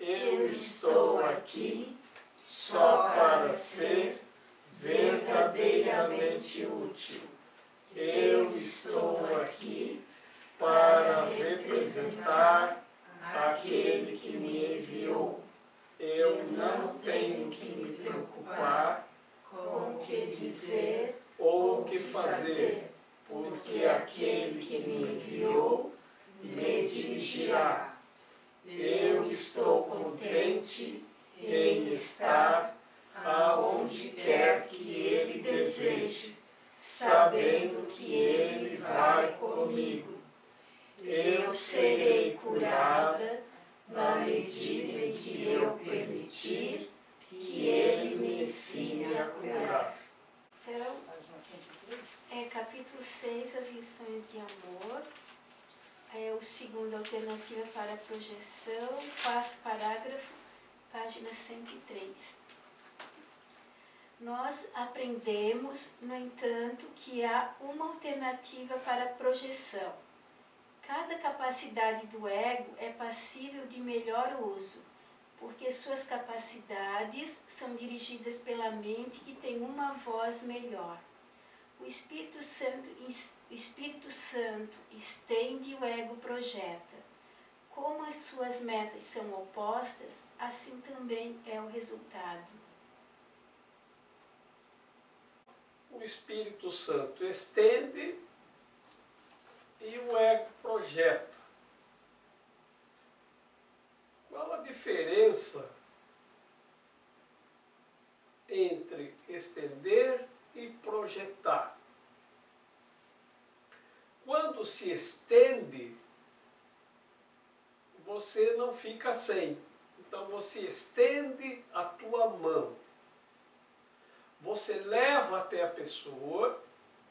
Eu estou aqui só para ser verdadeiramente útil. Eu estou aqui para representar aquele que me enviou. Eu não tenho que me preocupar com o que dizer ou o que fazer, porque aquele que me enviou me dirigirá. Eu estou contente em estar aonde quer que Ele deseje, sabendo que Ele vai comigo. Eu serei curada na medida em que eu permitir que Ele me ensine a curar. Então, capítulo 6, as lições de amor. O segundo, alternativa para a projeção. Quarto parágrafo, página 103. Nós aprendemos, no entanto, que há uma alternativa para a projeção. Cada capacidade do ego é passível de melhor uso, porque suas capacidades são dirigidas pela mente que tem uma voz melhor. O Espírito Santo estende e o ego projeta. Como as suas metas são opostas, assim também é o resultado. O Espírito Santo estende e o ego projeta. Qual a diferença entre estender e projetar? Quando se estende, você não fica sem. Então você estende a tua mão. Você leva até a pessoa,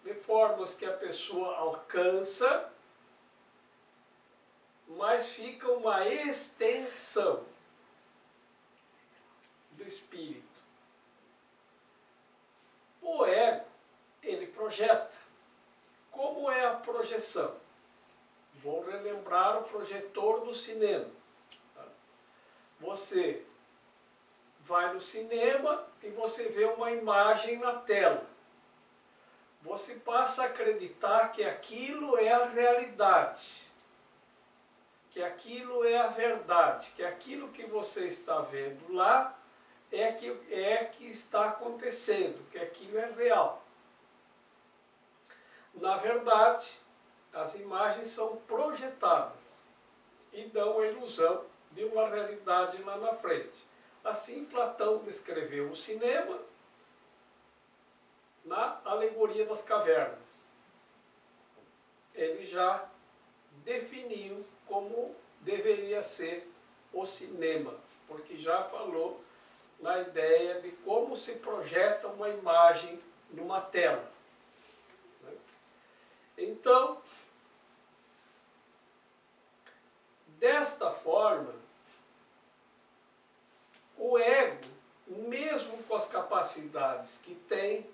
de formas que a pessoa alcança, mas fica uma extensão do espírito. O ego, ele projeta. Como é a projeção? Vou relembrar o projetor do cinema. Você vai no cinema e você vê uma imagem na tela. Você passa a acreditar que aquilo é a realidade, que aquilo é a verdade, que aquilo que você está vendo lá é que está acontecendo, que aquilo é real. Na verdade, as imagens são projetadas e dão a ilusão de uma realidade lá na frente. Assim, Platão descreveu o cinema na alegoria das cavernas. Ele já definiu como deveria ser o cinema, porque já falou na ideia de como se projeta uma imagem numa tela. Então, desta forma, o ego, mesmo com as capacidades que tem,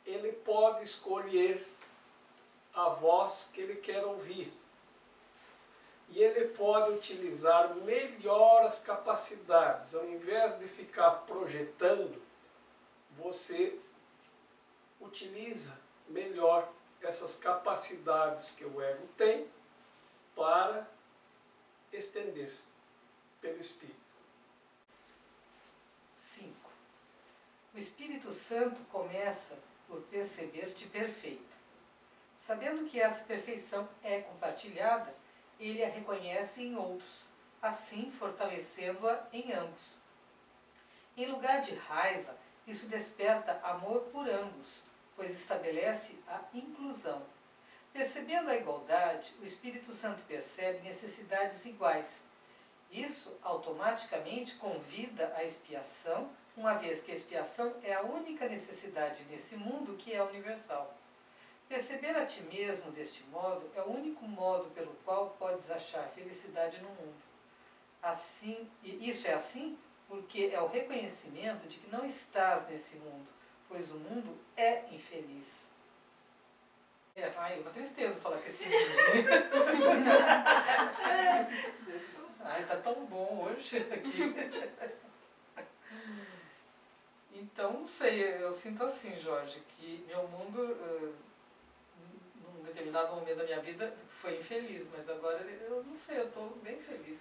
ele pode escolher a voz que ele quer ouvir. E ele pode utilizar melhor as capacidades. Ao invés de ficar projetando, você utiliza melhor essas capacidades que o ego tem para estender pelo Espírito. 5. O Espírito Santo começa por perceber-te perfeito. Sabendo que essa perfeição é compartilhada, ele a reconhece em outros, assim fortalecendo-a em ambos. Em lugar de raiva, isso desperta amor por ambos, pois estabelece a inclusão. Percebendo a igualdade, o Espírito Santo percebe necessidades iguais. Isso automaticamente convida à expiação, uma vez que a expiação é a única necessidade nesse mundo que é universal. Perceber a ti mesmo deste modo é o único modo pelo qual podes achar felicidade no mundo. Assim, e isso é assim porque é o reconhecimento de que não estás nesse mundo, pois o mundo é infeliz. Ai, uma tristeza falar que esse mundo. Ai, tá tão bom hoje aqui. Então, não sei, eu sinto assim, Jorge, que meu mundo, num determinado momento da minha vida, foi infeliz, mas agora eu não sei, eu estou bem feliz.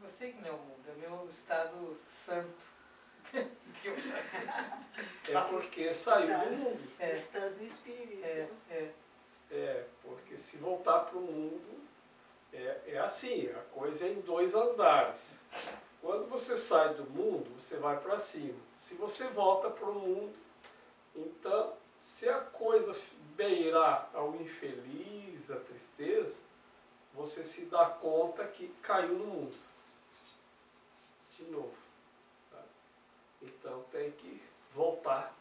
Eu sei que não é o mundo, é o meu estado santo. É porque saiu do mundo. Estás no espírito. Porque se voltar para o mundo, é assim, a coisa é em 2 andares. Quando você sai do mundo, você vai para cima. Se você volta para o mundo, então, se a coisa beirar ao infeliz, a tristeza, você se dá conta que caiu no mundo. De novo. Tá? Então tem que voltar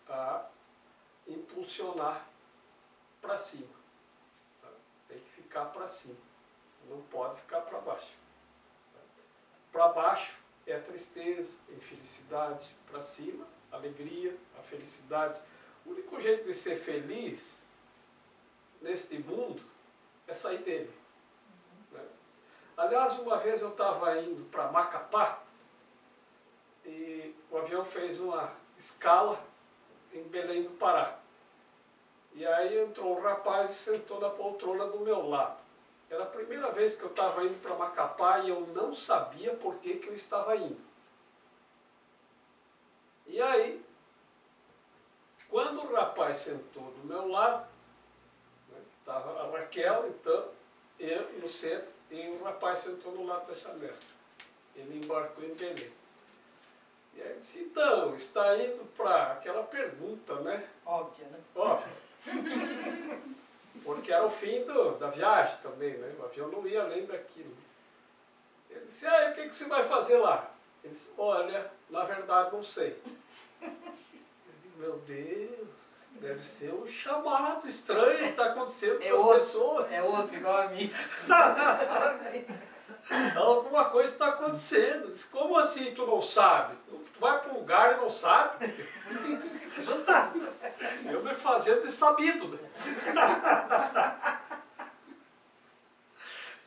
a impulsionar para cima. Tá? Tem que ficar para cima. Não pode ficar para baixo. Tá? Para baixo é a tristeza, a infelicidade. Para cima, a alegria, a felicidade. O único jeito de ser feliz neste mundo é sair dele. Né? Aliás, uma vez eu estava indo para Macapá e o avião fez uma escala em Belém do Pará. E aí entrou um rapaz e sentou na poltrona do meu lado. Era a primeira vez que eu estava indo para Macapá e eu não sabia por que eu estava indo. E aí, quando o rapaz sentou do meu lado, estava a Raquel, então, eu no centro, e o rapaz sentou no lado da janela. Ele embarcou em Belém. E aí disse, então, está indo para aquela pergunta, né? Óbvia, né? Óbvio. Porque era o fim da viagem também, né? O avião não ia além daquilo. Ele disse, o que você vai fazer lá? Ele disse, olha, na verdade não sei. Eu digo, meu Deus, deve ser um chamado estranho que está acontecendo com as pessoas. É outro, igual a mim. Alguma coisa está acontecendo. Disse, como assim tu não sabe? Tu vai para um lugar e não sabe? Eu me fazendo de sabido, né?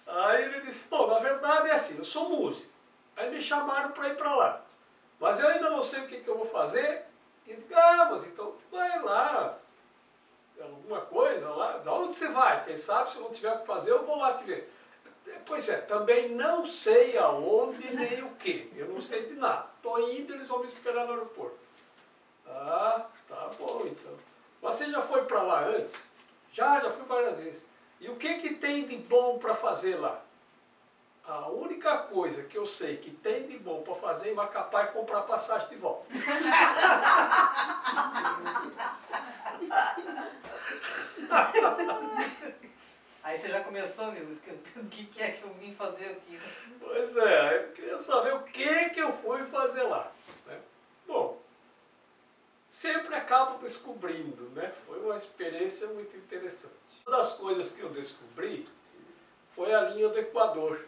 Aí ele disse, bom, na verdade é assim, eu sou músico. Aí me chamaram para ir para lá. Mas eu ainda não sei o que eu vou fazer. E eu digo, mas então vai lá. Alguma coisa lá. Aonde você vai? Quem sabe, se eu não tiver o que fazer, eu vou lá te ver. Pois é, também não sei aonde nem o que. Eu não sei de nada. Estou indo, eles vão me esperar no aeroporto. Ah, tá bom então. Você já foi para lá antes? Já fui várias vezes. E o que tem de bom para fazer lá? A única coisa que eu sei que tem de bom para fazer em Macapá é comprar passagem de volta. Aí você já começou, meu, o que é que eu vim fazer aqui? Pois é, eu queria saber o que eu fui fazer lá. Né? Bom, sempre acabo descobrindo, né? Foi uma experiência muito interessante. Uma das coisas que eu descobri foi a linha do Equador,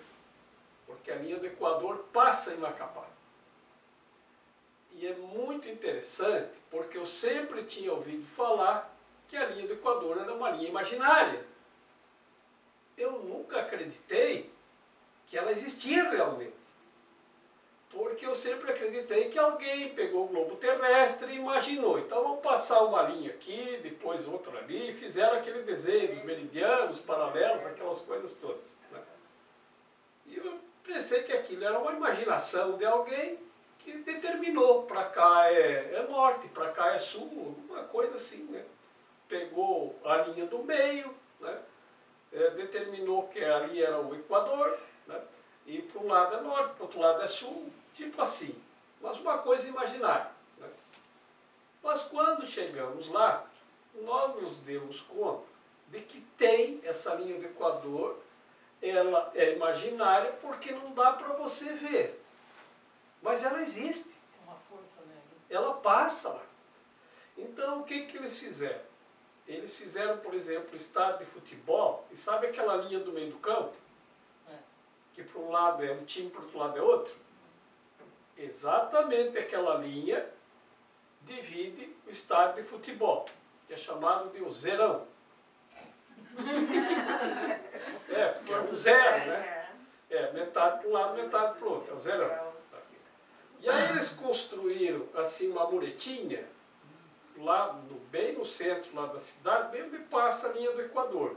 porque a linha do Equador passa em Macapá. E é muito interessante, porque eu sempre tinha ouvido falar que a linha do Equador era uma linha imaginária. Eu nunca acreditei que ela existia realmente. Porque eu sempre acreditei que alguém pegou o globo terrestre e imaginou. Então vamos passar uma linha aqui, depois outra ali, e fizeram aquele desenho dos meridianos, paralelos, aquelas coisas todas. Né? E eu pensei que aquilo era uma imaginação de alguém que determinou, para cá é norte, para cá é sul, uma coisa assim. Né? Pegou a linha do meio, né? Determinou que ali era o Equador, né? E para um lado é norte, para o outro lado é sul, tipo assim, mas uma coisa imaginária. Né? Mas quando chegamos lá, nós nos demos conta de que tem essa linha do Equador, ela é imaginária porque não dá para você ver, mas ela existe. Tem uma força, né? Ela passa lá. Então o que eles fizeram? Eles fizeram, por exemplo, estádio de futebol, e sabe aquela linha do meio do campo? Que para um lado é um time, para o outro lado é outro? Exatamente aquela linha divide o estádio de futebol, que é chamado de o zerão. É, porque é um Outro zero, né? É, metade para um lado, metade para o outro, é um zerão. E aí eles construíram assim uma muretinha, lá bem no centro lá da cidade, bem onde passa a linha do Equador.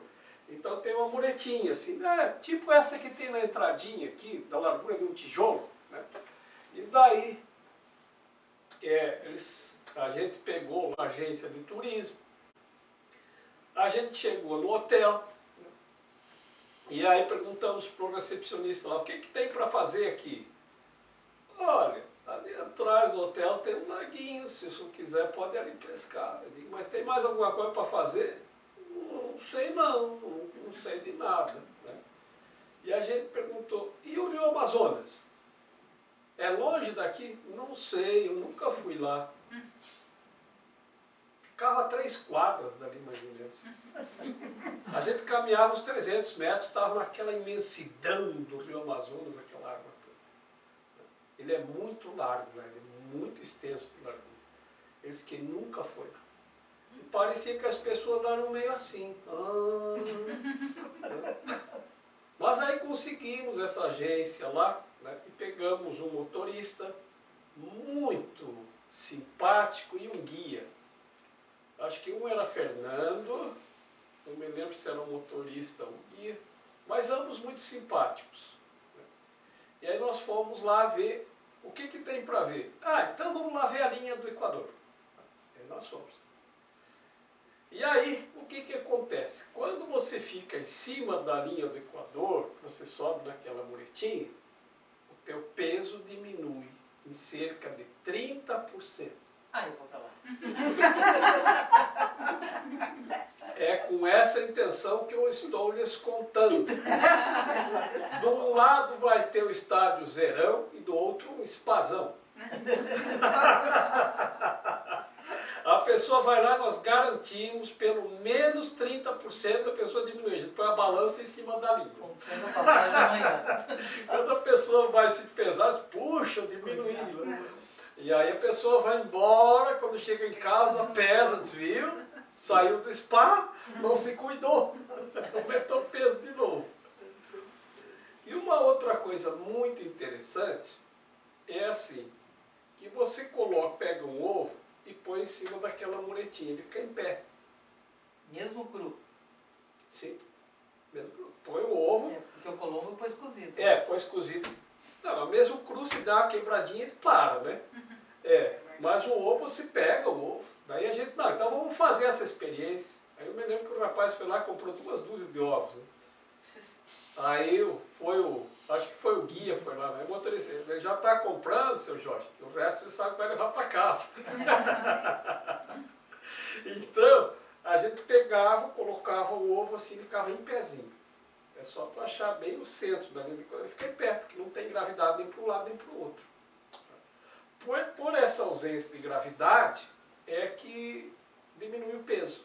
Então tem uma muretinha assim, tipo essa que tem na entradinha aqui, da largura de um tijolo, né? E daí a gente pegou uma agência de turismo, a gente chegou no hotel, né? E aí perguntamos para o recepcionista lá, o que tem para fazer aqui? Olha, ali atrás do hotel tem um laguinho, se o senhor quiser pode ir ali pescar. Eu digo, mas tem mais alguma coisa para fazer? Não sei não sei de nada, né? E a gente perguntou, e o Rio Amazonas? É longe daqui? Não sei, eu nunca fui lá. Ficava a 3 quadras dali mais ou menos. A gente caminhava uns 300 metros, estava naquela imensidão do Rio Amazonas, aquela água toda. Ele é muito largo, né? Ele é muito extenso de largura. Eles que nunca foi. E parecia que as pessoas eram meio assim. Mas aí conseguimos essa agência lá, né? E pegamos um motorista muito simpático e um guia. Acho que um era Fernando, não me lembro se era um motorista ou um guia, mas ambos muito simpáticos. E aí nós fomos lá ver o que tem para ver. Então vamos lá ver a linha do Equador. Aí nós fomos. E aí, o que acontece? Quando você fica em cima da linha do Equador, você sobe naquela muretinha, o teu peso diminui em cerca de 30%. Eu vou pra lá. É com essa intenção que eu estou lhes contando. De um lado vai ter o estádio Zerão e do outro um Spazão. A pessoa vai lá, nós garantimos pelo menos 30% a pessoa diminuir. A gente põe a balança em cima da linha. Comprando a passagem amanhã. Quando a pessoa vai se pesar, diz, puxa, diminuí. E aí a pessoa vai embora, quando chega em casa, pesa, desviou, saiu do spa, não se cuidou, aumentou o peso de novo. E uma outra coisa muito interessante é assim, que você pega um ovo e põe em cima daquela muretinha, ele fica em pé. Mesmo cru. Sim, mesmo cru. Põe o ovo. Porque o colombo pôs cozido. Pôs cozido. Não, mesmo cru, se dá uma quebradinha, ele para, né? Mas o ovo, você pega o ovo. Daí a gente, então vamos fazer essa experiência. Aí eu me lembro que o rapaz foi lá e comprou 2 dúzias de ovos. Né? Aí acho que foi o guia, foi lá, né? O motorista, ele já está comprando, seu Jorge, que o resto ele sabe que vai levar para casa. Então, a gente pegava, colocava o ovo assim, ficava em pezinho. É só para achar bem o centro da linha, ele fica em pé, porque não tem gravidade nem para um lado nem para o outro. Por essa ausência de gravidade, é que diminui o peso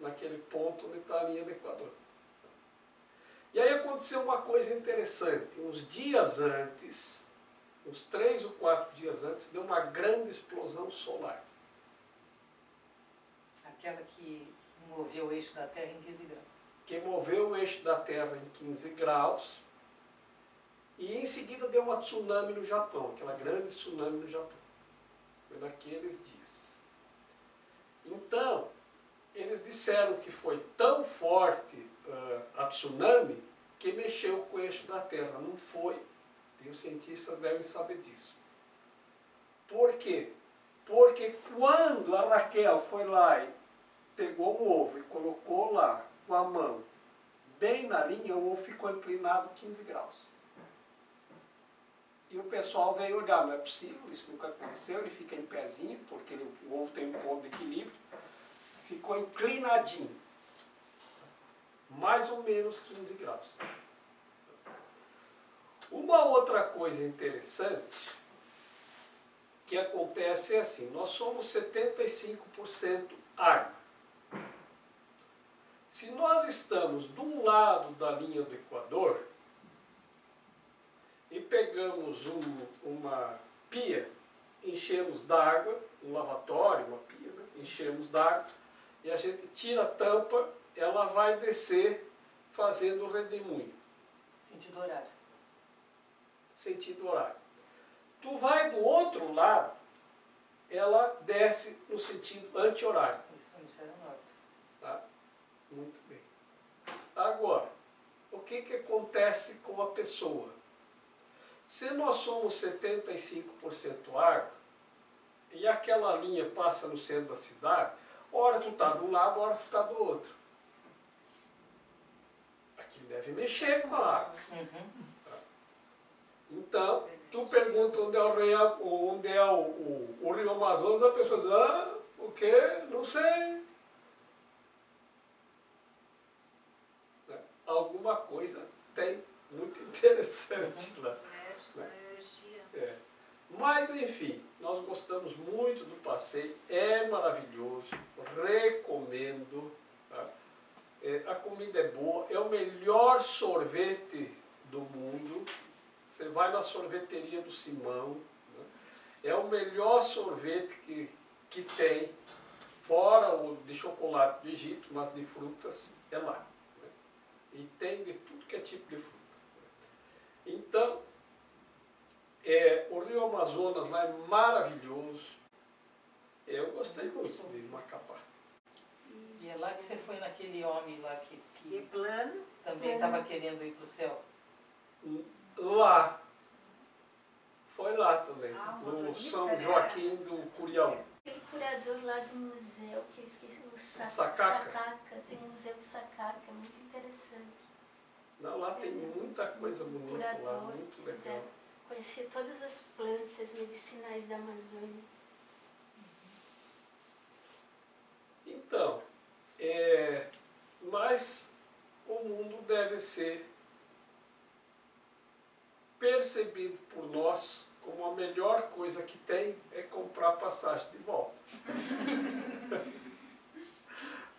naquele ponto onde está a linha do Equador. E aí aconteceu uma coisa interessante. Uns dias antes, uns 3 ou 4 dias antes, deu uma grande explosão solar. Aquela que moveu o eixo da Terra em 15 graus. Que moveu o eixo da Terra em 15 graus. E em seguida deu uma tsunami no Japão, aquela grande tsunami no Japão. Foi naqueles dias. Então, eles disseram que foi tão forte a tsunami que mexeu com o eixo da Terra. Não foi. E os cientistas devem saber disso. Por quê? Porque quando a Raquel foi lá e pegou um ovo e colocou lá com a mão, bem na linha, o ovo ficou inclinado 15 graus. E o pessoal veio olhar, não é possível, isso nunca aconteceu, ele fica em pezinho, porque o ovo tem um ponto de equilíbrio, ficou inclinadinho, mais ou menos 15 graus. Uma outra coisa interessante que acontece é assim, nós somos 75% água. Se nós estamos de um lado da linha do Equador e pegamos uma pia, enchemos d'água, um lavatório, uma pia, né? Enchemos d'água, e a gente tira a tampa, ela vai descer fazendo o redemoinho, Sentido horário. sentido horário. Tu vai do outro lado, ela desce no sentido anti-horário. Isso, hemisfério norte. Tá? Muito bem. Agora, o que acontece com a pessoa? Se nós somos 75% água, e aquela linha passa no centro da cidade, ora tu está de um lado, ora tu está do outro. Aqui deve mexer com a água. Então, tu pergunta onde é o Rio Amazonas, a pessoa diz, o quê? Não sei. Né? Alguma coisa tem muito interessante lá. É. Mas, enfim, nós gostamos muito do passeio, é maravilhoso, recomendo. Tá? A comida é boa, é o melhor sorvete do mundo. Você vai na sorveteria do Simão, né? É o melhor sorvete que tem, fora o de chocolate do Egito, mas de frutas é lá. Né? E tem de tudo que é tipo de fruta. Então, o Rio Amazonas lá é maravilhoso. Eu gostei muito de Macapá. E é lá que você foi naquele homem lá que E plano, também estava querendo ir para o céu. Lá, foi lá também, Ah, no motorista, São né? Joaquim do Curião. Aquele curador lá do museu, que eu esqueci, o Sacaca. Sacaca, tem um museu de Sacaca, muito interessante. Não, lá tem muita coisa bonita lá, Curador, muito legal. Conhecer todas as plantas medicinais da Amazônia. Então, mas o mundo deve ser percebido por nós como a melhor coisa que tem é comprar passagem de volta.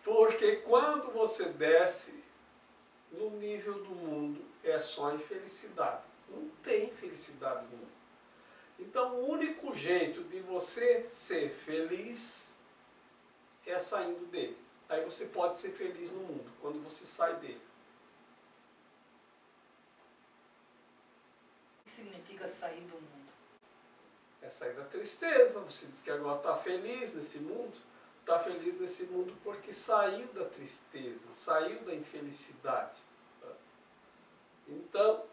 Porque quando você desce no nível do mundo é só infelicidade. Não tem felicidade no mundo. Então o único jeito de você ser feliz é saindo dele. Aí você pode ser feliz no mundo, quando você sai dele. O que significa sair do mundo? É sair da tristeza. Você diz que agora está feliz nesse mundo. Está feliz nesse mundo porque saiu da tristeza, saiu da infelicidade. Tá? Então,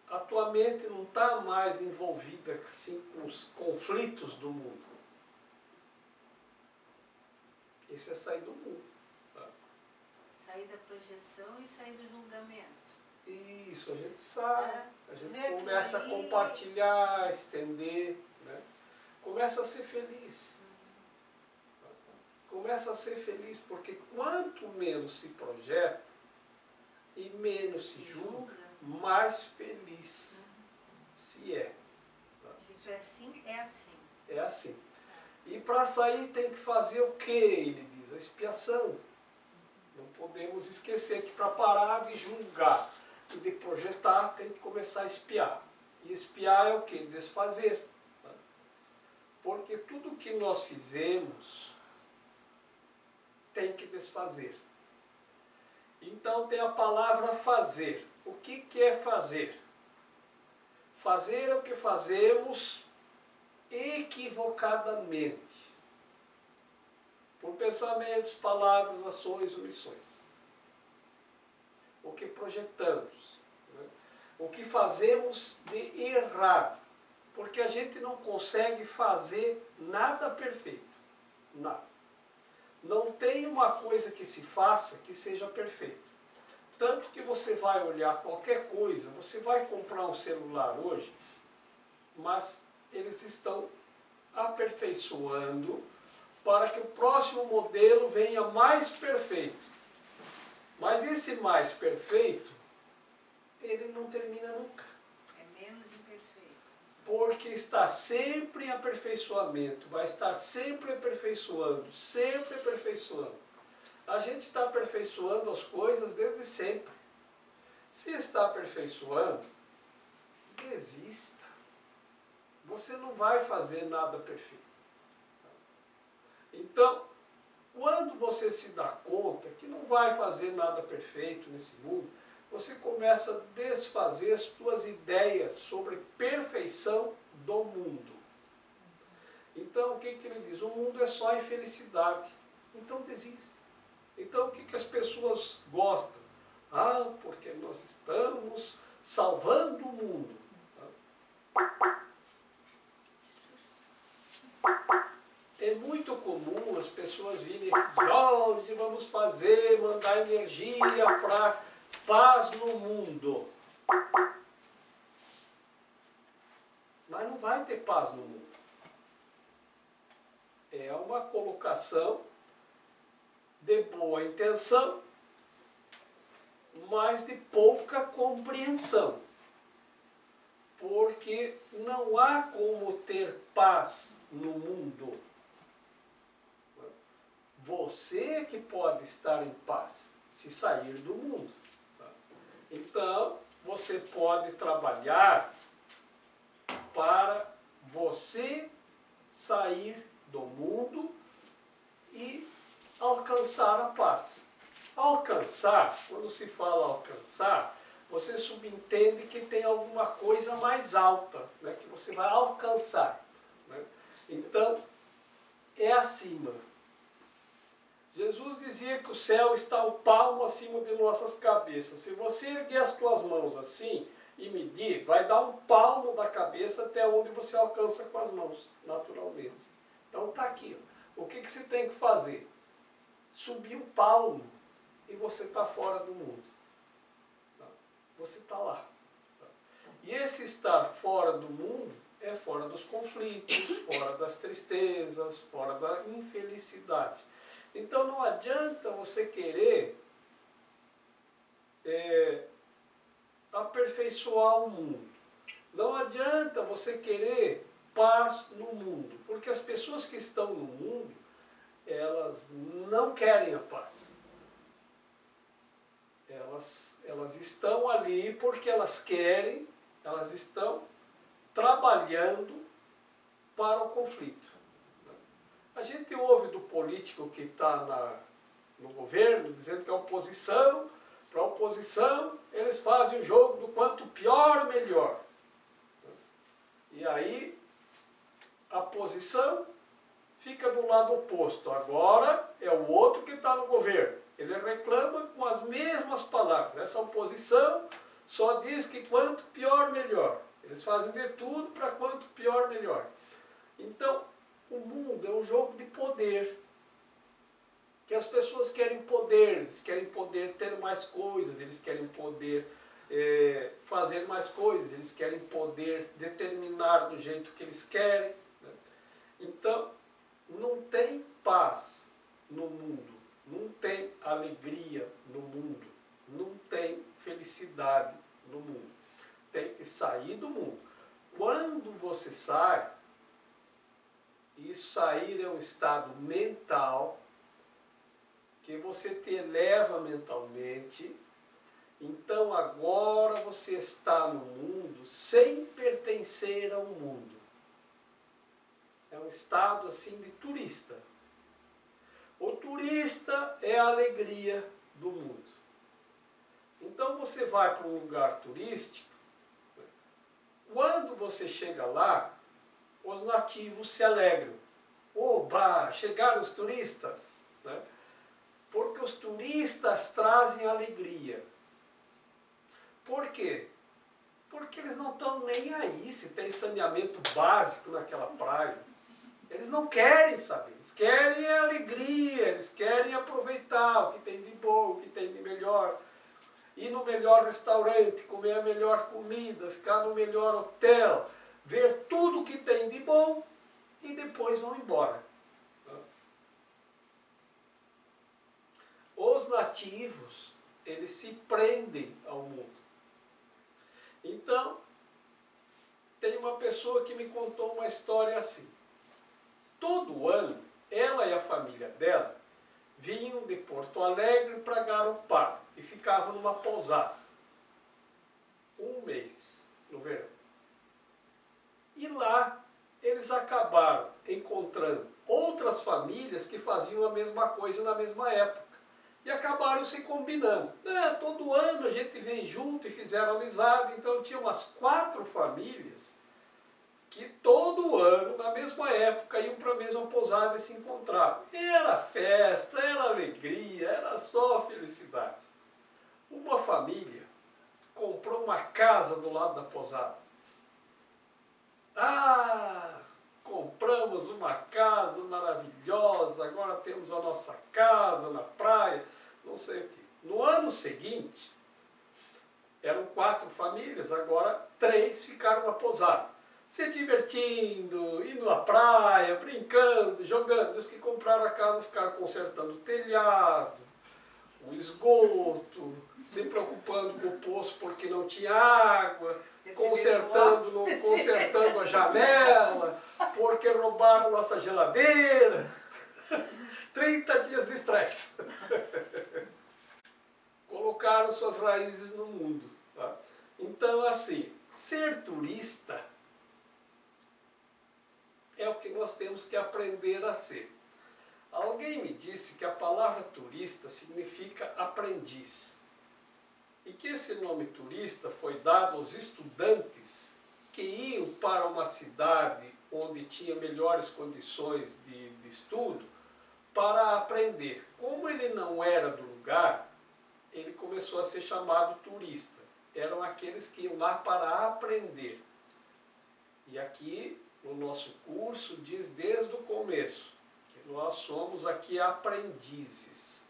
a tua mente não está mais envolvida assim, com os conflitos do mundo. Isso é sair do mundo. Tá? sair da projeção e sair do julgamento. Isso, a gente sai, a gente Vê começa a aquilo ali. compartilhar, estender, né? Começa a ser feliz. Começa a ser feliz, porque quanto menos se projeta e menos se julga, mais feliz se é. Isso é assim, é assim. É assim. E para sair tem que fazer o que? Ele diz, a expiação. Não podemos esquecer que para parar de julgar e de projetar, tem que começar a espiar. E espiar é o que? Desfazer. Tá? Porque tudo que nós fizemos tem que desfazer. Então tem a palavra fazer. O que é fazer? Fazer é o que fazemos equivocadamente. Por pensamentos, palavras, ações, omissões. O que projetamos. Né? O que fazemos de errado. Porque a gente não consegue fazer nada perfeito. Nada. Não tem uma coisa que se faça que seja perfeito. Tanto que você vai olhar qualquer coisa, você vai comprar um celular hoje, mas eles estão aperfeiçoando para que o próximo modelo venha mais perfeito. Mas esse mais perfeito, ele não termina nunca. É menos imperfeito. Porque está sempre em aperfeiçoamento, vai estar sempre aperfeiçoando, sempre aperfeiçoando. A gente está aperfeiçoando as coisas desde sempre. Se está aperfeiçoando, desista. Você não vai fazer nada perfeito. Então, quando você se dá conta que não vai fazer nada perfeito nesse mundo, você começa a desfazer as suas ideias sobre perfeição do mundo. Então, o que ele diz? O mundo é só infelicidade. Então, desiste. Então, o que as pessoas gostam? Ah, porque nós estamos salvando o mundo. É muito comum as pessoas virem e dizem, hoje vamos mandar energia para paz no mundo. Mas não vai ter paz no mundo. É uma colocação de boa intenção, mas de pouca compreensão. Porque não há como ter paz no mundo. Você que pode estar em paz se sair do mundo. Então, você pode trabalhar para você sair do mundo e alcançar a paz. Alcançar, quando se fala alcançar, você subentende que tem alguma coisa mais alta, né, que você vai alcançar. Né? Então, é acima. Jesus dizia que o céu está um palmo acima de nossas cabeças. Se você erguer as tuas mãos assim e medir, vai dar um palmo da cabeça até onde você alcança com as mãos, naturalmente. Então está aqui. O que você tem que fazer? Subir um palmo e você está fora do mundo. Você está lá. E esse estar fora do mundo é fora dos conflitos, fora das tristezas, fora da infelicidade. Então não adianta você querer aperfeiçoar o mundo. Não adianta você querer paz no mundo. Porque as pessoas que estão no mundo, elas não querem a paz. Elas estão ali porque elas querem, elas estão trabalhando para o conflito. A gente ouve do político que está no governo dizendo que a oposição, para a oposição, eles fazem o jogo do quanto pior, melhor. E aí, a posição fica do lado oposto. Agora é o outro que está no governo. Ele reclama com as mesmas palavras. Essa oposição só diz que quanto pior, melhor. Eles fazem de tudo para quanto pior, melhor. Então, o mundo é um jogo de poder. Que as pessoas querem poder, eles querem poder ter mais coisas, eles querem poder fazer mais coisas, eles querem poder determinar do jeito que eles querem. Né? Então, não tem paz no mundo, não tem alegria no mundo, não tem felicidade no mundo. Tem que sair do mundo. Quando você sai, isso sair é um estado mental que você te eleva mentalmente. Então agora você está no mundo sem pertencer ao mundo. É um estado assim de turista. O turista é a alegria do mundo. Então você vai para um lugar turístico, quando você chega lá, os nativos se alegram. Oba, chegaram os turistas. Né? Porque os turistas trazem alegria. Por quê? Porque eles não estão nem aí se tem saneamento básico naquela praia. Eles não querem saber, eles querem a alegria, eles querem aproveitar o que tem de bom, o que tem de melhor. Ir no melhor restaurante, comer a melhor comida, ficar no melhor hotel, ver tudo o que tem de bom e depois vão embora. Os nativos, eles se prendem ao mundo. Então, tem uma pessoa que me contou uma história assim. Todo ano, ela e a família dela vinham de Porto Alegre para Garopaba e ficavam numa pousada. Um mês, no verão. E lá, eles acabaram encontrando outras famílias que faziam a mesma coisa na mesma época. E acabaram se combinando. Todo ano a gente vem junto e fizeram amizade, então tinha umas 4 famílias que todo ano, na mesma época, iam para a mesma pousada e se encontravam. Era festa, era alegria, era só felicidade. Uma família comprou uma casa do lado da pousada. Compramos uma casa maravilhosa, agora temos a nossa casa na praia, não sei o quê. No ano seguinte, eram 4 famílias, agora 3 ficaram na pousada. Se divertindo, indo à praia, brincando, jogando. Os que compraram a casa ficaram consertando o telhado, o esgoto, se preocupando com o poço porque não tinha água, consertando a janela, porque roubaram nossa geladeira. 30 dias de estresse. Colocaram suas raízes no mundo. Tá? Então, assim, ser turista é o que nós temos que aprender a ser. Alguém me disse que a palavra turista significa aprendiz. E que esse nome turista foi dado aos estudantes que iam para uma cidade onde tinha melhores condições de estudo para aprender. Como ele não era do lugar, ele começou a ser chamado turista. Eram aqueles que iam lá para aprender. E aqui, no nosso curso, diz desde o começo que nós somos aqui aprendizes.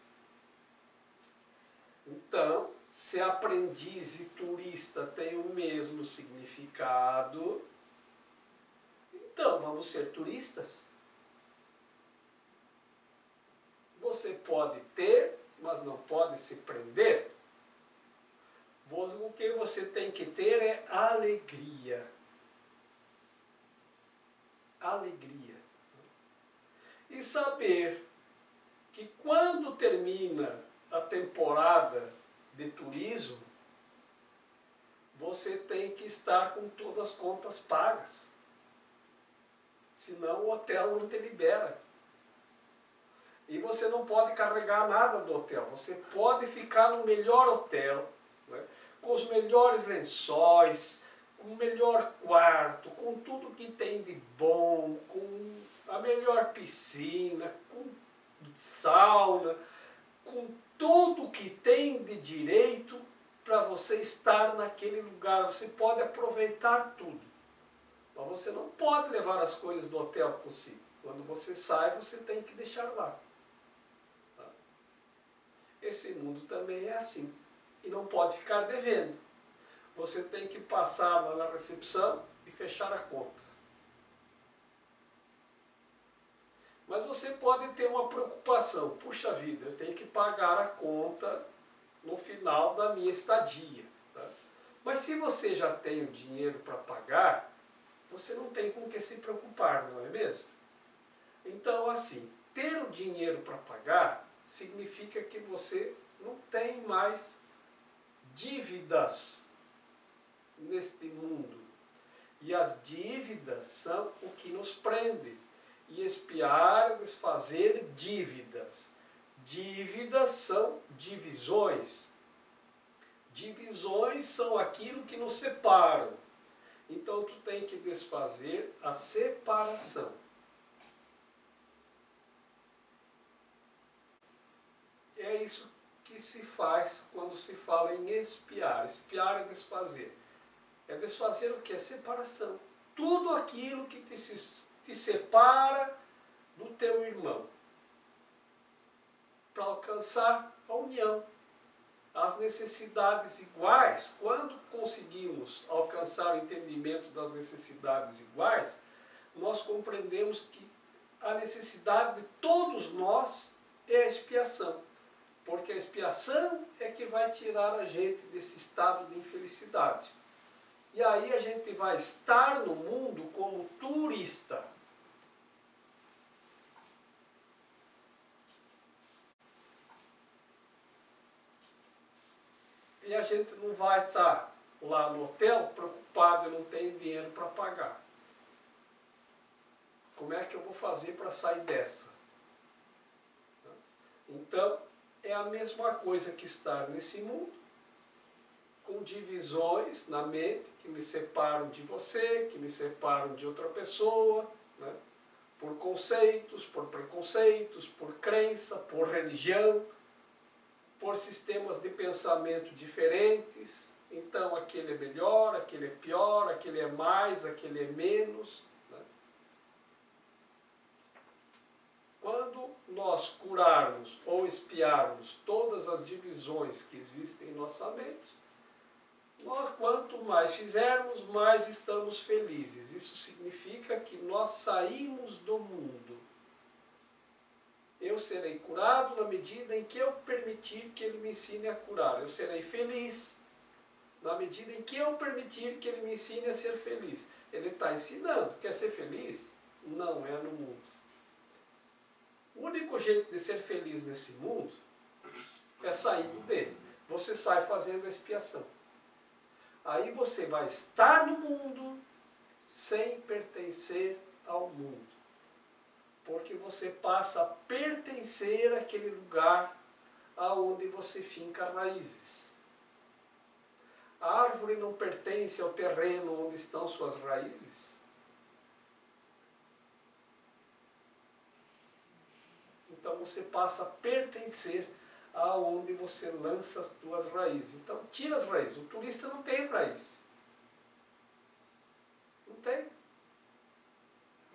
Então, se aprendiz e turista têm o mesmo significado, então vamos ser turistas. Você pode ter, mas não pode se prender. O que você tem que ter é alegria. Alegria. E saber que quando termina a temporada de turismo, você tem que estar com todas as contas pagas. Senão o hotel não te libera. E você não pode carregar nada do hotel. Você pode ficar no melhor hotel, né, com os melhores lençóis, com o melhor quarto, com tudo que tem de bom, com a melhor piscina, com sauna, com tudo que tem de direito para você estar naquele lugar. Você pode aproveitar tudo, mas você não pode levar as coisas do hotel consigo. Quando você sai, você tem que deixar lá. Tá? Esse mundo também é assim. E não pode ficar devendo. Você tem que passar lá na recepção e fechar a conta. Mas você pode ter uma preocupação. Puxa vida, eu tenho que pagar a conta no final da minha estadia. Tá? Mas se você já tem o dinheiro para pagar, você não tem com o que se preocupar, não é mesmo? Então, assim, ter o dinheiro para pagar significa que você não tem mais dívidas neste mundo. E as dívidas são o que nos prende. E expiar, desfazer dívidas. Dívidas são divisões. Divisões são aquilo que nos separam. Então tu tem que desfazer a separação. É isso que se faz quando se fala em expiar. Expiar é desfazer. É desfazer o que? A separação. Tudo aquilo que te separa do teu irmão. Para alcançar a união. As necessidades iguais, quando conseguimos alcançar o entendimento das necessidades iguais, nós compreendemos que a necessidade de todos nós é a expiação. Porque a expiação é que vai tirar a gente desse estado de infelicidade. E aí a gente vai estar no mundo como turista. E a gente não vai estar lá no hotel preocupado, eu não tenho dinheiro para pagar. Como é que eu vou fazer para sair dessa? Então, é a mesma coisa que estar nesse mundo, com divisões na mente que me separam de você, que me separam de outra pessoa, né? Por conceitos, por preconceitos, por crença, por religião, por sistemas de pensamento diferentes. Então aquele é melhor, aquele é pior, aquele é mais, aquele é menos. Né? Quando nós curarmos ou expiarmos todas as divisões que existem em nossa mente, nós, quanto mais fizermos, mais estamos felizes. Isso significa que nós saímos do mundo. Eu serei curado na medida em que eu permitir que Ele me ensine a curar. Eu serei feliz na medida em que eu permitir que Ele me ensine a ser feliz. Ele está ensinando. Quer ser feliz? Não é no mundo. O único jeito de ser feliz nesse mundo é saindo dele. Você sai fazendo a expiação. Aí você vai estar no mundo sem pertencer ao mundo. Porque você passa a pertencer àquele lugar aonde você finca raízes. A árvore não pertence ao terreno onde estão suas raízes. Então você passa a pertencer aonde você lança as suas raízes. Então tira as raízes. O turista não tem raiz. Não tem.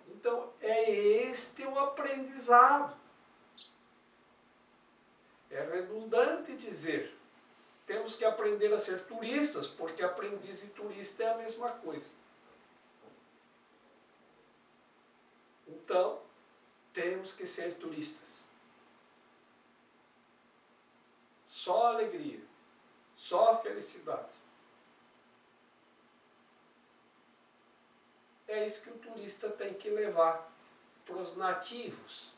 Então é este o aprendizado. É redundante dizer, temos que aprender a ser turistas, porque aprendiz e turista é a mesma coisa. Então, temos que ser turistas. Só alegria, só felicidade. É isso que o turista tem que levar para os nativos.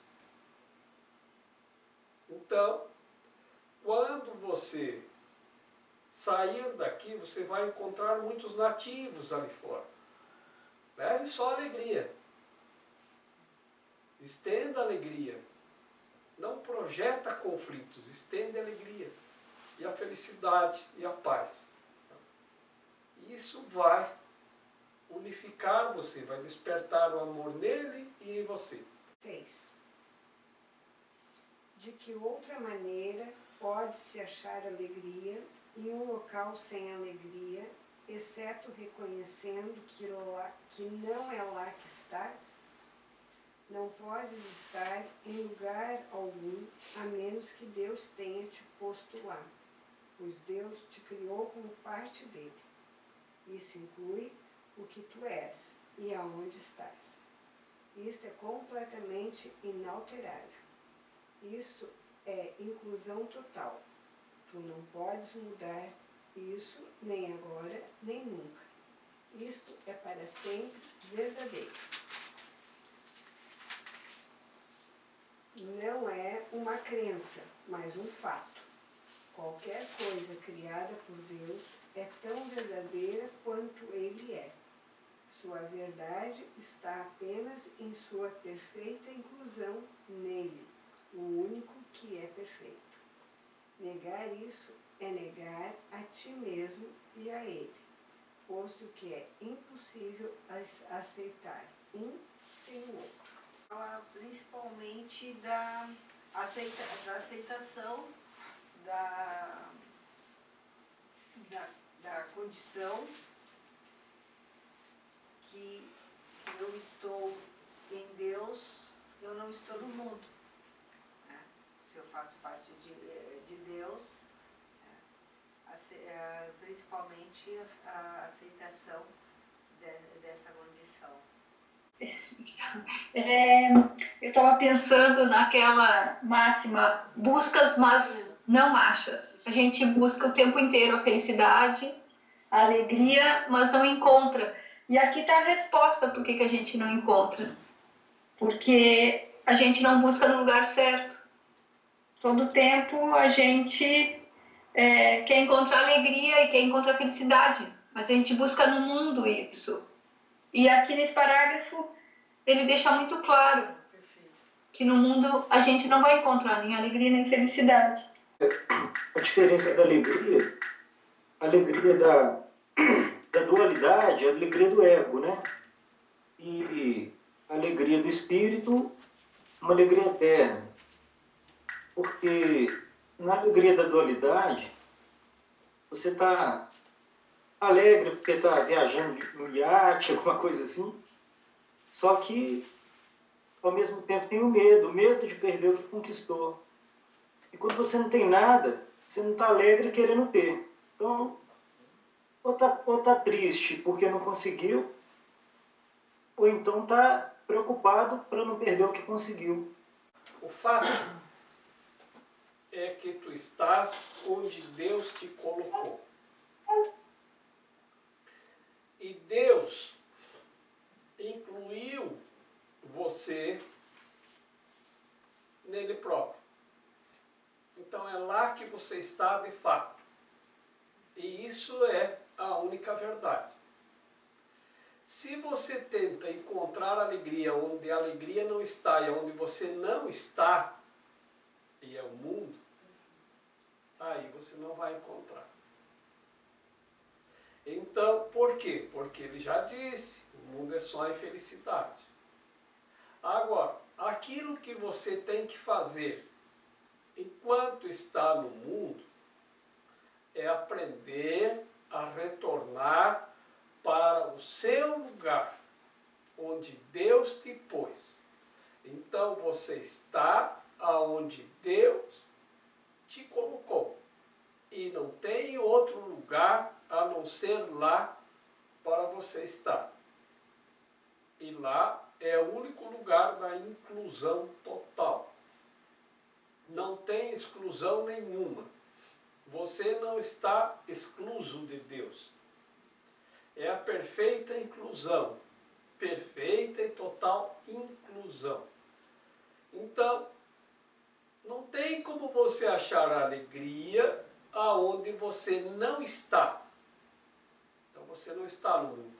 Então, quando você sair daqui, você vai encontrar muitos nativos ali fora. Leve só alegria. Estenda a alegria. Não projeta conflitos, estende a alegria. E a felicidade e a paz. Isso vai unificar você, vai despertar o amor nele e em você. 6. De que outra maneira pode-se achar alegria em um local sem alegria, exceto reconhecendo que não é lá que estás? Não podes estar em lugar algum, a menos que Deus tenha te posto lá, pois Deus te criou como parte dele. Isso inclui o que tu és e aonde estás. Isto é completamente inalterável. Isso é inclusão total. Tu não podes mudar isso nem agora, nem nunca. Isto é para sempre verdadeiro. Não é uma crença, mas um fato. Qualquer coisa criada por Deus é tão verdadeira quanto Ele é. Sua verdade está apenas em sua perfeita inclusão nele, o único que é perfeito. Negar isso é negar a ti mesmo e a Ele, posto que é impossível aceitar um sem o outro. Fala principalmente da aceitação da condição que se eu estou em Deus, eu não estou no mundo. Né? Se eu faço parte de Deus, principalmente a aceitação dessa condição. Eu estava pensando naquela máxima, buscas, mas não achas. A gente busca o tempo inteiro a felicidade, a alegria, mas não encontra. E aqui está a resposta por que a gente não encontra. Porque a gente não busca no lugar certo. Todo tempo a gente quer encontrar alegria e quer encontrar felicidade, mas a gente busca no mundo isso. E aqui nesse parágrafo ele deixa muito claro que no mundo a gente não vai encontrar nem alegria nem felicidade. A diferença da alegria, a alegria da dualidade, a alegria do ego, né? E a alegria do espírito, uma alegria eterna. Porque na alegria da dualidade, você está alegre porque está viajando no iate, alguma coisa assim. Só que, ao mesmo tempo, tem o medo de perder o que conquistou. E quando você não tem nada, você não está alegre querendo ter. Então, ou tá triste porque não conseguiu, ou então está preocupado para não perder o que conseguiu. O fato é que tu estás onde Deus te colocou. E Deus incluiu você nele próprio. Então é lá que você está de fato. E isso é a única verdade. Se você tenta encontrar alegria onde a alegria não está e onde você não está, e é o mundo, aí você não vai encontrar. Então, por quê? Porque ele já disse, o mundo é só infelicidade. Agora, aquilo que você tem que fazer enquanto está no mundo é aprender a retornar para o seu lugar, onde Deus te pôs. Então você está aonde Deus te colocou. E não tem outro lugar a não ser lá para você estar. E lá é o único lugar da inclusão total. Não tem exclusão nenhuma. Você não está excluso de Deus. É a perfeita inclusão. Perfeita e total inclusão. Então, não tem como você achar alegria aonde você não está. Então você não está no mundo.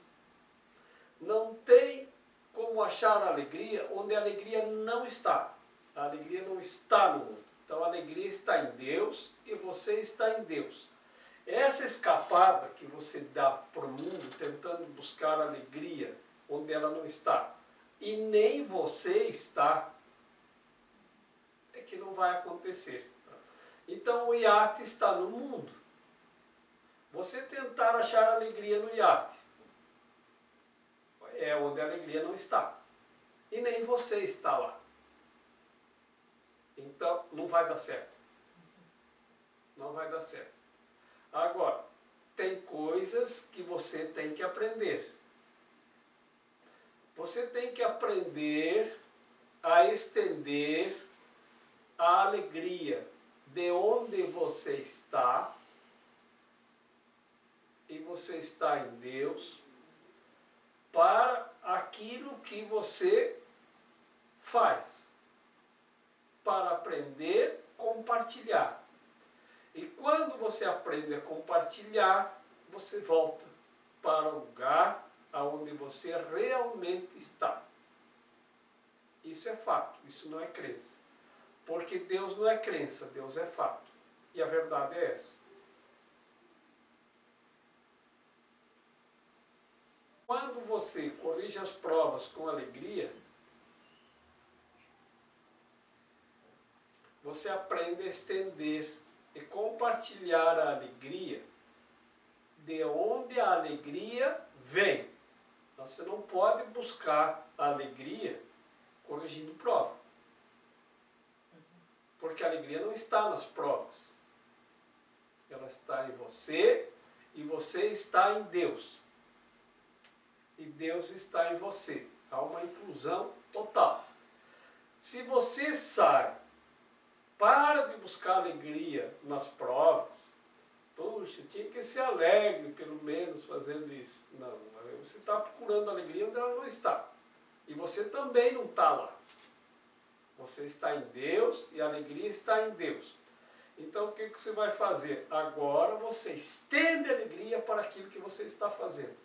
Não tem como achar alegria onde a alegria não está. A alegria não está no mundo. Então a alegria está em Deus e você está em Deus. Essa escapada que você dá para o mundo tentando buscar alegria onde ela não está e nem você está, é que não vai acontecer. Então o iate está no mundo. Você tentar achar alegria no iate é onde a alegria não está. E nem você está lá. Então não vai dar certo. Não vai dar certo. Agora, tem coisas que você tem que aprender. Você tem que aprender a estender a alegria de onde você está, e você está em Deus, para aquilo que você faz, para aprender a compartilhar. E quando você aprende a compartilhar, você volta para o lugar onde você realmente está. Isso é fato, isso não é crença. Porque Deus não é crença, Deus é fato. E a verdade é essa. Quando você corrige as provas com alegria, você aprende a estender e compartilhar a alegria de onde a alegria vem. Você não pode buscar a alegria corrigindo prova. Porque a alegria não está nas provas. Ela está em você e você está em Deus. E Deus está em você. Há uma inclusão total. Se você sai, para de buscar alegria nas provas, puxa, tinha que ser alegre, pelo menos, fazendo isso. Não, você está procurando alegria onde ela não está. E você também não está lá. Você está em Deus e a alegria está em Deus. Então o que você vai fazer? Agora você estende a alegria para aquilo que você está fazendo.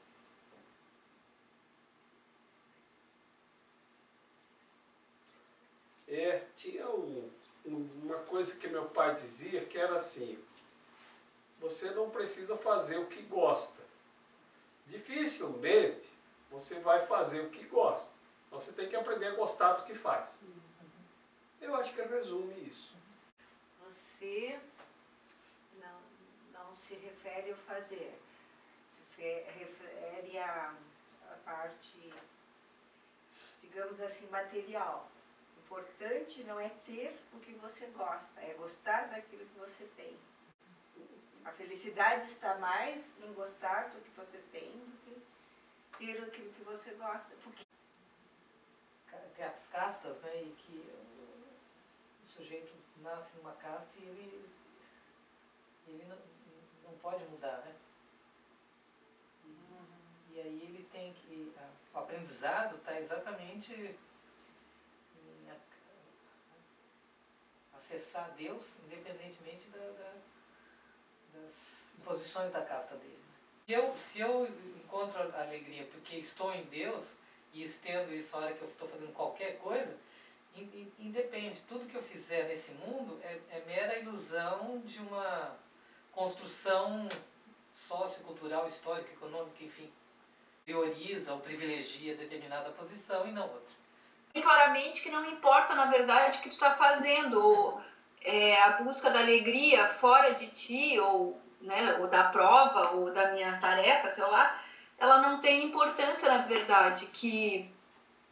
Tinha um uma coisa que meu pai dizia, que era assim: você não precisa fazer o que gosta. Dificilmente você vai fazer o que gosta. Você tem que aprender a gostar do que faz. Eu acho que resume isso. Você não se refere ao fazer, se refere à parte, digamos assim, material. O importante não é ter o que você gosta, é gostar daquilo que você tem. A felicidade está mais em gostar do que você tem do que ter aquilo que você gosta. Porque Tem as castas, né? E que o sujeito nasce numa casta e ele não pode mudar, né? E aí ele tem que... O aprendizado está exatamente em acessar Deus, independentemente das imposições da casta dele. Se eu encontro a alegria porque estou em Deus e estendo isso na hora que eu estou fazendo qualquer coisa, independe. Tudo que eu fizer nesse mundo é mera ilusão de uma construção sociocultural, histórica, econômica, enfim. Prioriza ou privilegia determinada posição e não outra. E claramente que não importa, na verdade, o que tu está fazendo, ou a busca da alegria fora de ti, ou, né, ou da prova, ou da minha tarefa, sei lá, ela não tem importância, na verdade, que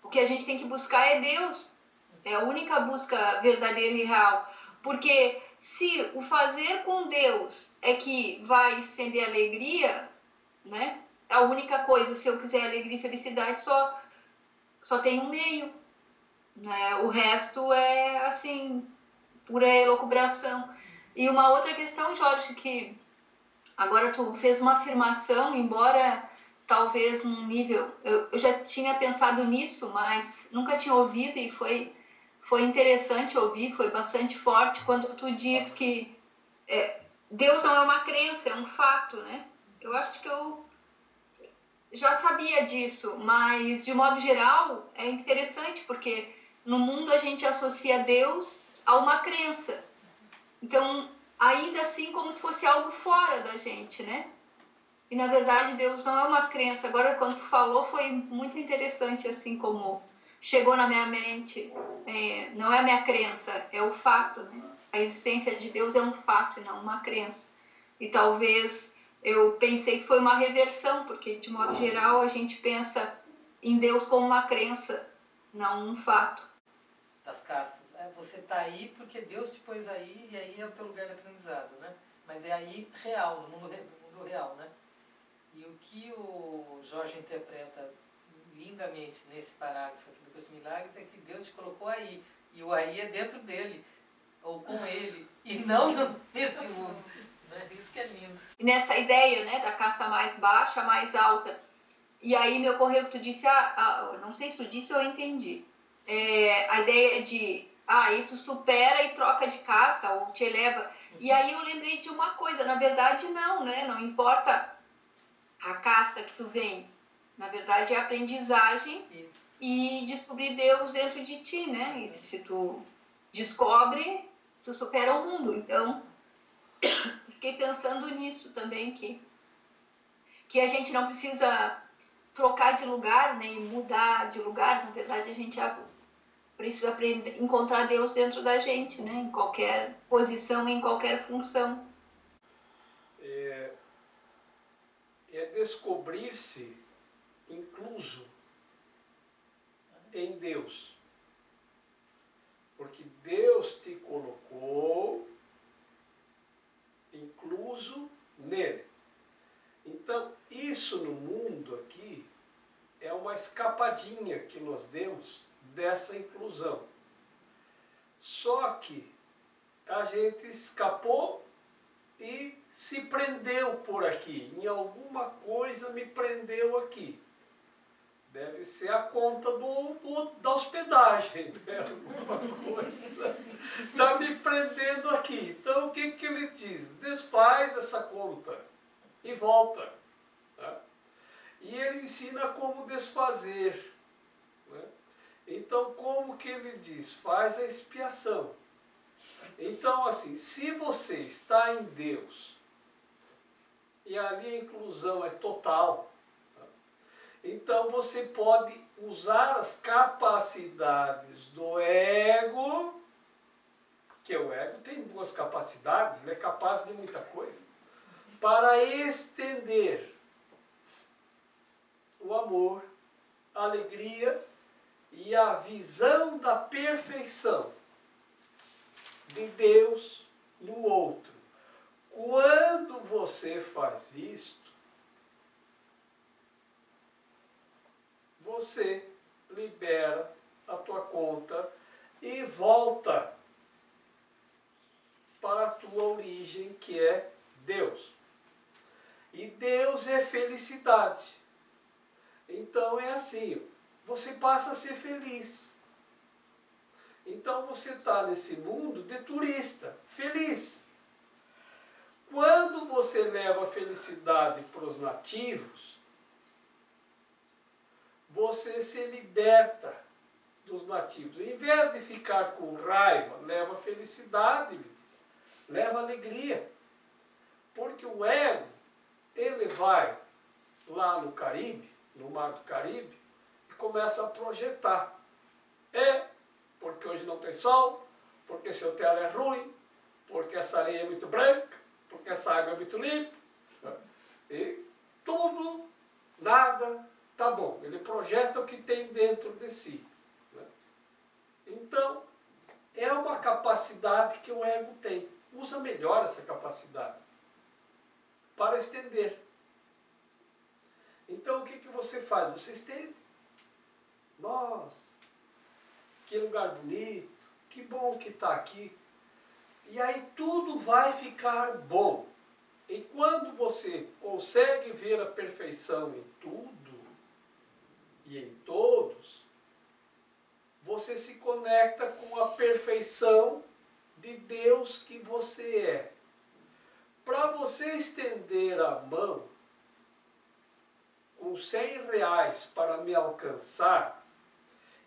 o que a gente tem que buscar é Deus, é a única busca verdadeira e real, porque se o fazer com Deus é que vai estender alegria, né, é a única coisa, se eu quiser alegria e felicidade, só tem um meio, né? O resto é, assim, pura elucubração. E uma outra questão, Jorge, que agora tu fez uma afirmação, embora talvez num nível... Eu já tinha pensado nisso, mas nunca tinha ouvido e foi interessante ouvir, foi bastante forte, quando tu diz que Deus não é uma crença, é um fato, né? Eu acho que eu já sabia disso, mas de modo geral é interessante, porque no mundo a gente associa Deus a uma crença. Então, ainda assim, como se fosse algo fora da gente, né? E na verdade Deus não é uma crença. Agora, quando tu falou, foi muito interessante, assim, como chegou na minha mente. Não é a minha crença, é o fato, né? A existência de Deus é um fato e não uma crença. E talvez eu pensei que foi uma reversão, porque de modo geral a gente pensa em Deus como uma crença, não um fato. Das castas. Você está aí porque Deus te pôs aí e aí é o teu lugar de aprendizado, né? Mas é aí real, no mundo real, né? E o que o Jorge interpreta lindamente nesse parágrafo aqui do Curso de Milagres é que Deus te colocou aí. E o aí é dentro dele, ou com ele, e não nesse mundo. Né? Isso que é lindo. E nessa ideia, né, da casta mais baixa, mais alta. E aí me ocorreu que tu disse, não sei se tu disse ou eu entendi. A ideia de, aí tu supera e troca de casta, ou te eleva. E aí eu lembrei de uma coisa, na verdade não, né? Não importa a casta que tu vem. Na verdade é a aprendizagem e descobrir Deus dentro de ti, né? E se tu descobre, tu supera o mundo. Então, fiquei pensando nisso também, que a gente não precisa trocar de lugar, nem mudar de lugar. Na verdade, a gente precisa aprender, encontrar Deus dentro da gente, né? Em qualquer posição, em qualquer função. É descobrir-se incluso em Deus. Porque Deus te colocou incluso nele. Então, isso no mundo aqui é uma escapadinha que nós demos dessa inclusão. Só que a gente escapou e se prendeu por aqui. Em alguma coisa me prendeu aqui. Deve ser a conta da hospedagem, né? Alguma coisa está me prendendo aqui. Então o que ele diz? Desfaz essa conta e volta. Tá? E ele ensina como desfazer. Né? Então como que ele diz? Faz a expiação. Então, assim, se você está em Deus, e ali a inclusão é total, então você pode usar as capacidades do ego, que o ego tem duas capacidades, ele é capaz de muita coisa, para estender o amor, a alegria e a visão da perfeição de Deus no outro. Quando você faz isto, você libera a tua conta e volta para a tua origem, que é Deus. E Deus é felicidade. Então é assim, você passa a ser feliz. Então você está nesse mundo de turista, feliz. Quando você leva a felicidade para os nativos, você se liberta dos nativos. Em vez de ficar com raiva, leva a felicidade, leva alegria. Porque o ego, ele vai lá no Caribe, no Mar do Caribe, e começa a projetar. Porque hoje não tem sol, porque seu hotel é ruim, porque essa areia é muito branca, porque essa água é muito limpa. E tudo, nada, tá bom. Ele projeta o que tem dentro de si. Então, é uma capacidade que o ego tem. Usa melhor essa capacidade para estender. Então, o que você faz? Você estende. Nossa, que lugar bonito, que bom que está aqui. E aí tudo vai ficar bom. E quando você consegue ver a perfeição em tudo e em todos, você se conecta com a perfeição de Deus que você é. Para você estender a mão com R$100 para me alcançar,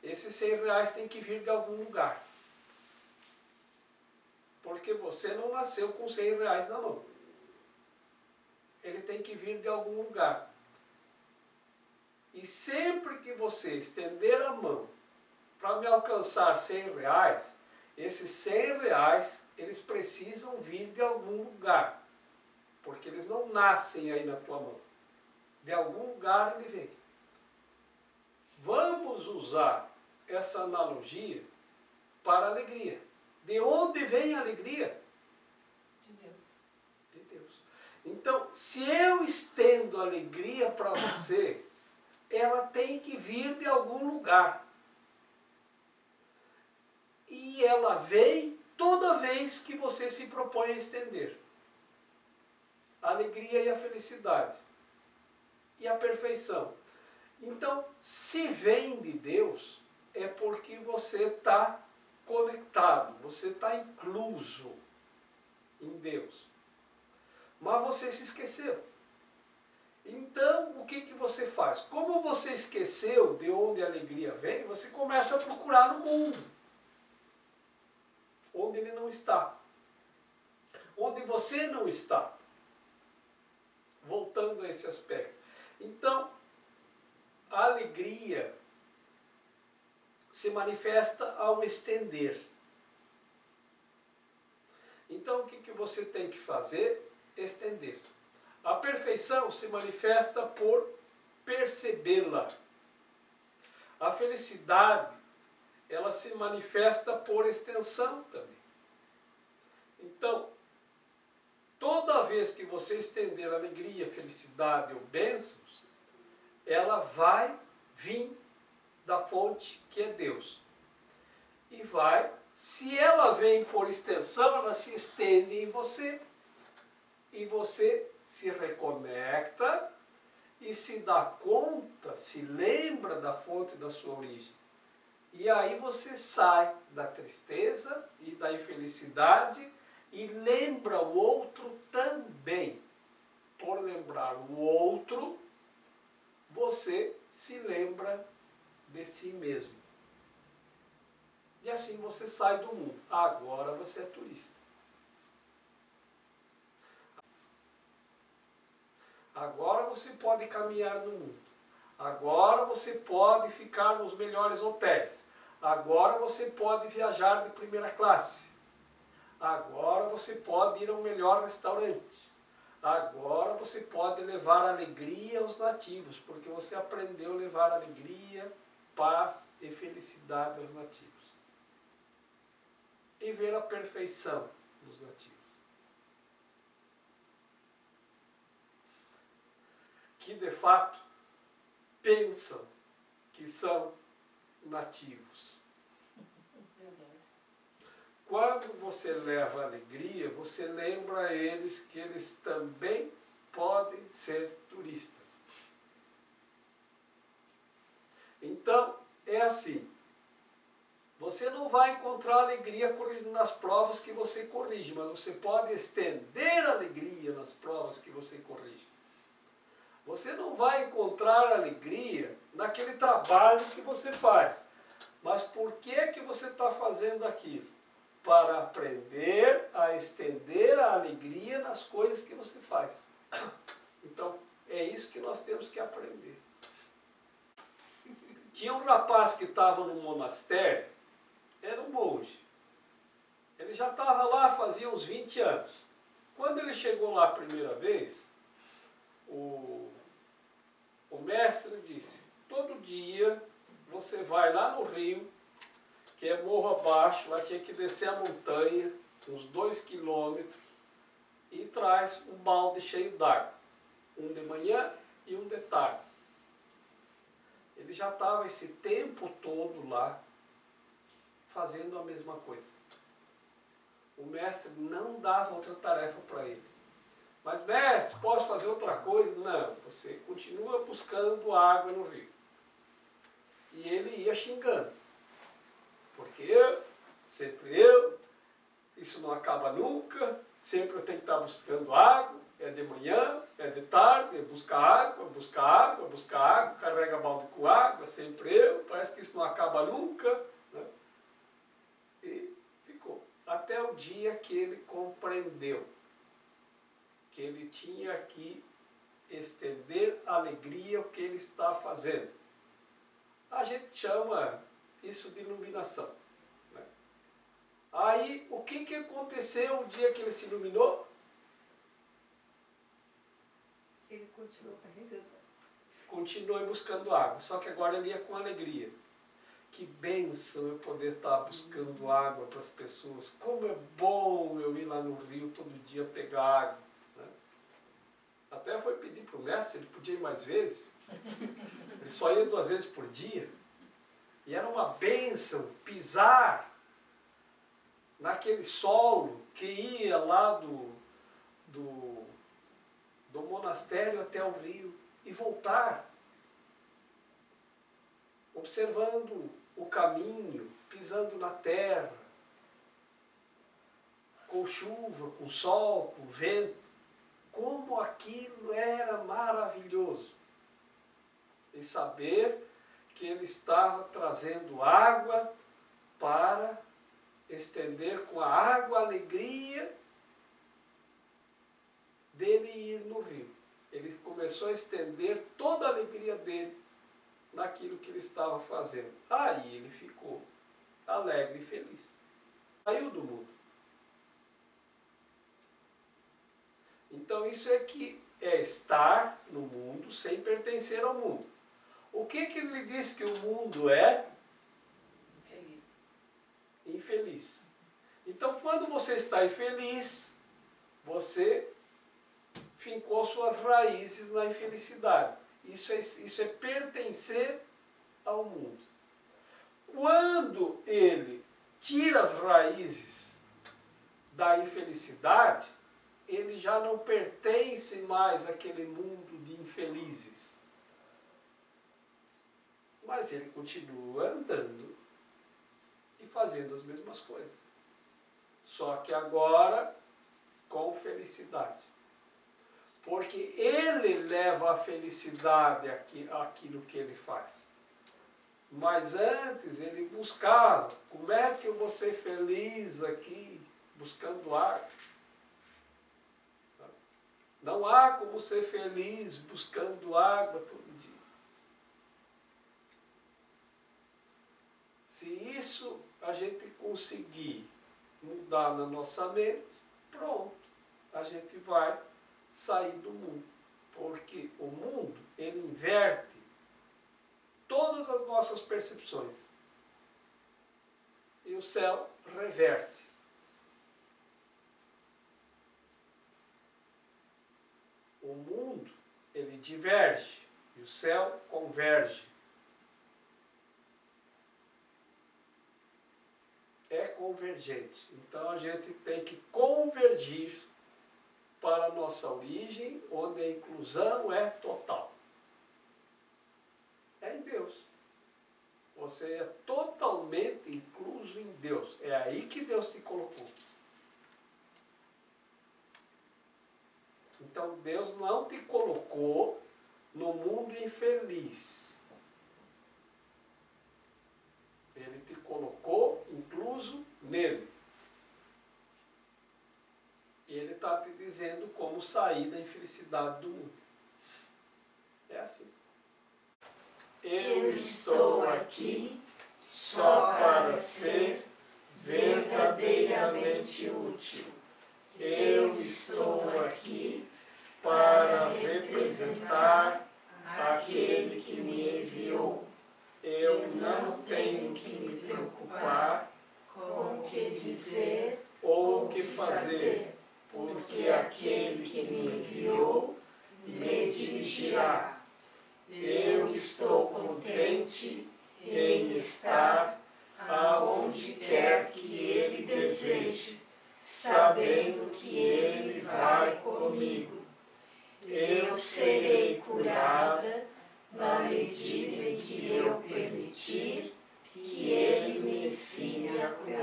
esses R$100 tem que vir de algum lugar. Porque você não nasceu com R$100 na mão. Ele tem que vir de algum lugar. E sempre que você estender a mão para me alcançar R$100, esses R$100, eles precisam vir de algum lugar. Porque eles não nascem aí na tua mão. De algum lugar ele vem. Vamos usar essa analogia para a alegria. De onde vem a alegria? De Deus. De Deus. Então, se eu estendo a alegria para você, ela tem que vir de algum lugar. E ela vem toda vez que você se propõe a estender. A alegria e a felicidade. E a perfeição. Então, se vem de Deus, é porque você está conectado, você está incluso em Deus. Mas você se esqueceu. Então, o que você faz? Como você esqueceu de onde a alegria vem, você começa a procurar no mundo. Onde ele não está. Onde você não está. Voltando a esse aspecto. Então, a alegria se manifesta ao estender. Então, o que você tem que fazer? Estender. A perfeição se manifesta por percebê-la. A felicidade, ela se manifesta por extensão também. Então, toda vez que você estender alegria, felicidade ou bênçãos, ela vai vir da fonte que é Deus. E vai, se ela vem por extensão, ela se estende em você. E você se reconecta e se dá conta, se lembra da fonte da sua origem. E aí você sai da tristeza e da infelicidade e lembra o outro também. Por lembrar o outro, você se lembra de si mesmo. E assim você sai do mundo. Agora você é turista. Agora você pode caminhar no mundo. Agora você pode ficar nos melhores hotéis. Agora você pode viajar de primeira classe. Agora você pode ir ao melhor restaurante. Agora você pode levar alegria aos nativos, porque você aprendeu a levar alegria, paz e felicidade aos nativos. E ver a perfeição dos nativos. Que de fato pensam que são nativos. Quando você leva alegria, você lembra a eles que eles também podem ser turistas. Então, é assim. Você não vai encontrar alegria corrigindo nas provas que você corrige, mas você pode estender a alegria nas provas que você corrige. Você não vai encontrar alegria naquele trabalho que você faz. Mas por que você está fazendo aquilo? Para aprender a estender a alegria nas coisas que você faz. Então, é isso que nós temos que aprender. Tinha um rapaz que estava no monastério, era um monge. Ele já estava lá fazia uns 20 anos. Quando ele chegou lá a primeira vez, o mestre disse, todo dia você vai lá no rio, que é morro abaixo, lá tinha que descer a montanha, uns 2 quilômetros, e traz um balde cheio d'água, um de manhã e um de tarde. Ele já estava esse tempo todo lá, fazendo a mesma coisa. O mestre não dava outra tarefa para ele. Mas, mestre, posso fazer outra coisa? Não, você continua buscando água no rio. E ele ia xingando. Porque sempre eu, isso não acaba nunca, sempre eu tenho que estar buscando água, é de manhã, é de tarde, é buscar água, carrega balde com água, sempre eu, parece que isso não acaba nunca. Né? E ficou. Até o dia que ele compreendeu que ele tinha que estender a alegria ao que ele está fazendo. A gente chama isso de iluminação. Né? Aí, o que aconteceu o dia que ele se iluminou? Ele continuou carregando. Continuou buscando água, só que agora ele ia com alegria. Que bênção eu poder estar buscando água para as pessoas. Como é bom eu ir lá no rio todo dia pegar água. Né? Até foi pedir para o mestre se ele podia ir mais vezes. Ele só ia 2 vezes por dia. E era uma bênção pisar naquele solo que ia lá do monastério até o rio e voltar, observando o caminho, pisando na terra, com chuva, com sol, com vento. Como aquilo era maravilhoso. E saber que ele estava trazendo água para estender com a água a alegria dele ir no rio. Ele começou a estender toda a alegria dele naquilo que ele estava fazendo. Aí ele ficou alegre e feliz. Saiu do mundo. Então isso é que é estar no mundo sem pertencer ao mundo. O que ele disse que o mundo é? Infeliz. Infeliz. Então quando você está infeliz, você fincou suas raízes na infelicidade. Isso é pertencer ao mundo. Quando ele tira as raízes da infelicidade, ele já não pertence mais àquele mundo de infelizes. Mas ele continua andando e fazendo as mesmas coisas. Só que agora com felicidade. Porque ele leva a felicidade àquilo que ele faz. Mas antes ele buscava, como é que eu vou ser feliz aqui, buscando água? Não há como ser feliz buscando água todo dia. Se isso a gente conseguir mudar na nossa mente, pronto, a gente vai sair do mundo. Porque o mundo, ele inverte todas as nossas percepções. E o céu reverte. O mundo, ele diverge e o céu converge. É convergente. Então a gente tem que convergir para a nossa origem, onde a inclusão é total. É em Deus. Você é totalmente incluso em Deus. É aí que Deus te colocou. Então Deus não te colocou no mundo infeliz. Ele te colocou incluso nele. E ele está te dizendo como sair da infelicidade do mundo. É assim. Eu estou aqui só para ser verdadeiramente útil. Eu estou aqui para representar aquele que me enviou. Eu não tenho que me preocupar com o que dizer ou o que fazer, porque aquele que me enviou me dirigirá. Eu estou contente em estar aonde quer que ele deseje, sabendo que ele vai comigo. Eu serei curada na medida em que eu permitir que ele me ensine a curar.